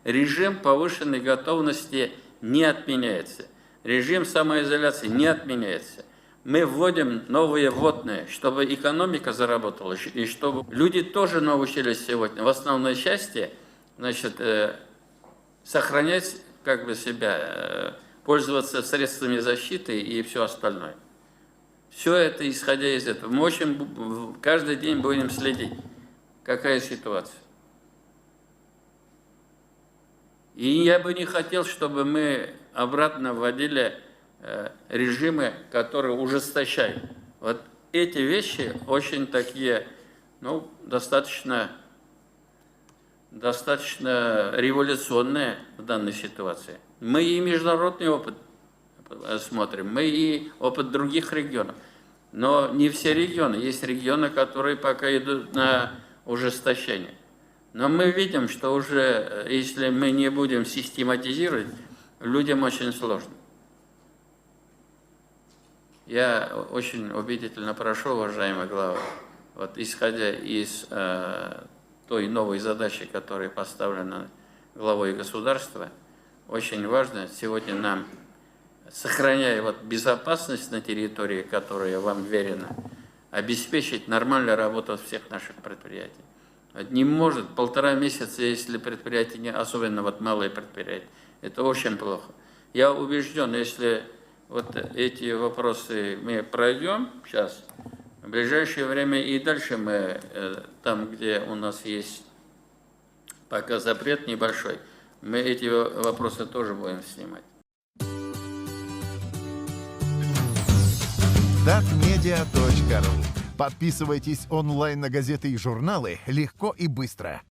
Режим повышенной готовности не отменяется. Режим самоизоляции не отменяется. Мы вводим новые вводные, чтобы экономика заработала, и чтобы люди тоже научились сегодня в основной части, значит, сохранять как бы себя, пользоваться средствами защиты и все остальное. Все это, исходя из этого, мы каждый день будем следить, какая ситуация. И я бы не хотел, чтобы мы обратно вводили режимы, которые ужесточают. Вот эти вещи очень такие, ну, достаточно революционные в данной ситуации. Мы и международный опыт смотрим, мы и опыт других регионов. Но не все регионы. Есть регионы, которые пока идут на ужесточение. Но мы видим, что уже, если мы не будем систематизировать, людям очень сложно. Я очень убедительно прошу, уважаемый глава, вот исходя из той новой задачи, которая поставлена главой государства, очень важно сегодня нам, сохраняя вот безопасность на территории, которая вам верена, обеспечить нормальную работу всех наших предприятий. Не может 1,5 месяца, если предприятие, особенно вот малые предприятия, это очень плохо. Я убежден, если вот эти вопросы мы пройдем сейчас, в ближайшее время и дальше мы, там, где у нас есть пока запрет небольшой, мы эти вопросы тоже будем снимать. Datmedia.ru. Подписывайтесь онлайн на газеты и журналы легко и быстро.